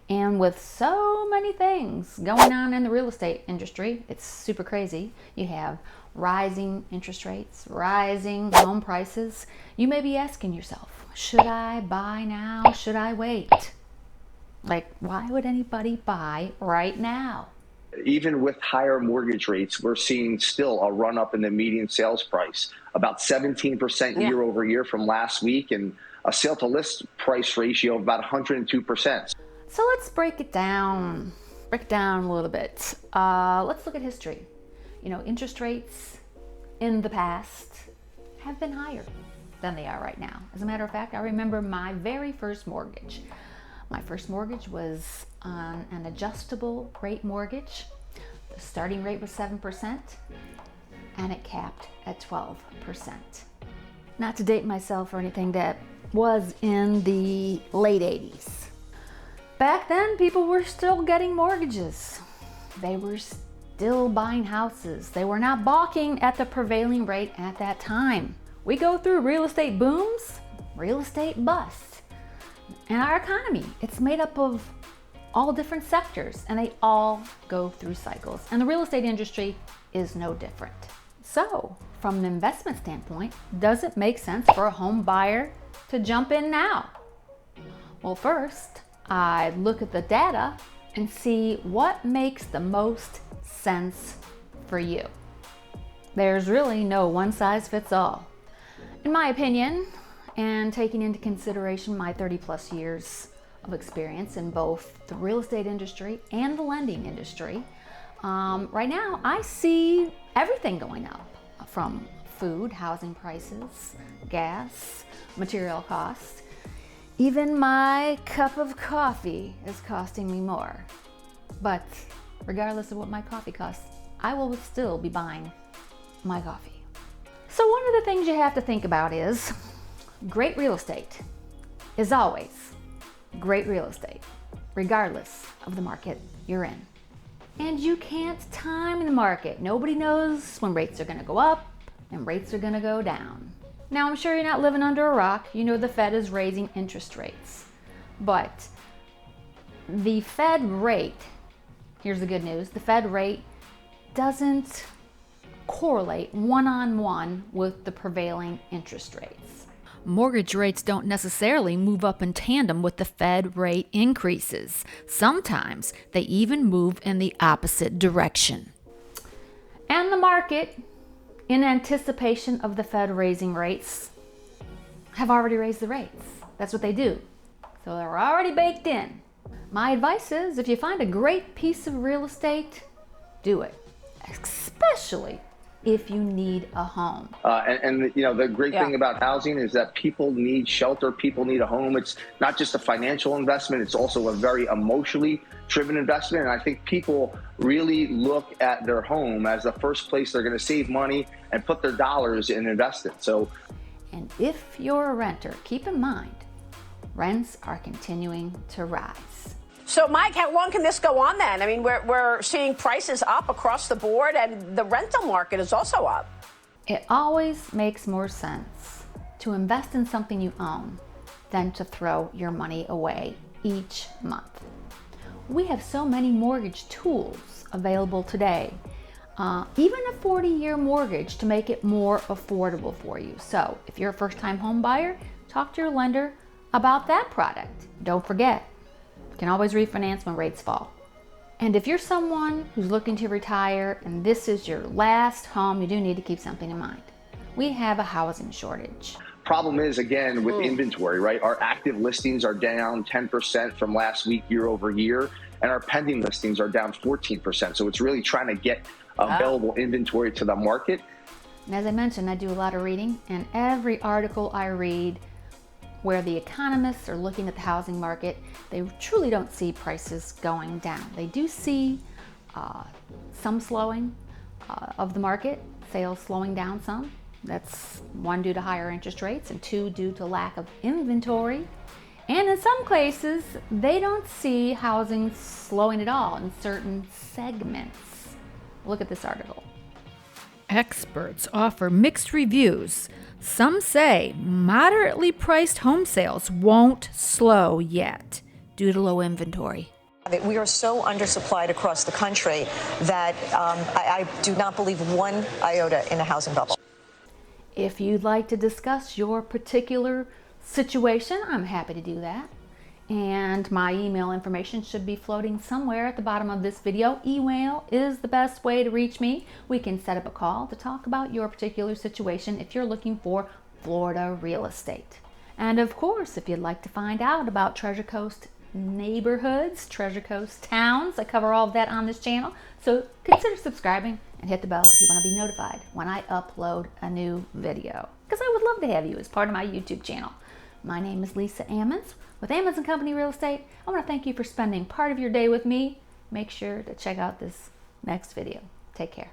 And with so many things going on in the real estate industry, it's super crazy. You have rising interest rates, rising home prices. You may be asking yourself, should I buy now? Should I wait? Like, why would anybody buy right now? Even with higher mortgage rates, we're seeing still a run up in the median sales price, about 17% year over year from last week, and a sale to list price ratio of about 102%. So let's break it down a little bit. Let's look at history. You know, interest rates in the past have been higher than they are right now. As a matter of fact, I remember my very first mortgage. My first mortgage was on an adjustable rate mortgage. The starting rate was 7% and it capped at 12%. Not to date myself or anything, that was in the late 80s. Back then, people were still getting mortgages. They were still buying houses. They were not balking at the prevailing rate at that time. We go through real estate booms, real estate busts. And our economy, it's made up of all different sectors, and they all go through cycles. And the real estate industry is no different. So, from an investment standpoint, does it make sense for a home buyer to jump in now? Well, first, I look at the data and see what makes the most sense for you. There's really no one size fits all. In my opinion, and taking into consideration my 30 plus years of experience in both the real estate industry and the lending industry, right now I see everything going up, from food, housing prices, gas, material costs. Even my cup of coffee is costing me more. But regardless of what my coffee costs, I will still be buying my coffee. So one of the things you have to think about is great real estate is always great real estate, regardless of the market you're in. And you can't time the market. Nobody knows when rates are going to go up and rates are going to go down. Now, I'm sure you're not living under a rock. You know the Fed is raising interest rates. But the Fed rate, here's the good news, the Fed rate doesn't correlate one-on-one with the prevailing interest rates. Mortgage rates don't necessarily move up in tandem with the Fed rate increases. Sometimes they even move in the opposite direction. And the market, in anticipation of the Fed raising rates, have already raised the rates. That's what they do. So they're already baked in. My advice is, if you find a great piece of real estate, do it. Especially if you need a home. And you know, the great thing about housing is that people need shelter, people need a home. It's not just a financial investment, it's also a very emotionally driven investment. And I think people really look at their home as the first place they're going to save money and put their dollars and invest it. So, and if you're a renter, keep in mind, rents are continuing to rise. So, Mike, how long can this go on then? I mean, we're seeing prices up across the board, and the rental market is also up. It always makes more sense to invest in something you own than to throw your money away each month. We have so many mortgage tools available today, even a 40-year mortgage to make it more affordable for you. So if you're a first-time home buyer, talk to your lender about that product. Don't forget, you can always refinance when rates fall. And if you're someone who's looking to retire and this is your last home, you do need to keep something in mind. We have a housing shortage. problem is, again, with inventory, right? Our active listings are down 10% from last week, year over year, and our pending listings are down 14%. So it's really trying to get available inventory to the market. And as I mentioned, I do a lot of reading, and every article I read where the economists are looking at the housing market, they truly don't see prices going down. They do see some slowing of the market, sales slowing down some. That's one, due to higher interest rates, and two, due to lack of inventory. And in some cases, they don't see housing slowing at all in certain segments. Look at this article. Experts offer mixed reviews. Some say moderately priced home sales won't slow yet due to low inventory. We are so undersupplied across the country that I do not believe one iota in a housing bubble. If you'd like to discuss your particular situation, I'm happy to do that. And my email information should be floating somewhere at the bottom of this video. Email is the best way to reach me. We can set up a call to talk about your particular situation if you're looking for Florida real estate. And of course, if you'd like to find out about Treasure Coast neighborhoods, Treasure Coast towns, I cover all of that on this channel. So consider subscribing and hit the bell if you want to be notified when I upload a new video, because I would love to have you as part of my YouTube channel. My name is Lisa.Ammons with Ammons & Company Real Estate. I want to thank you for spending part of your day with me. Make sure to check out this next video. Take care.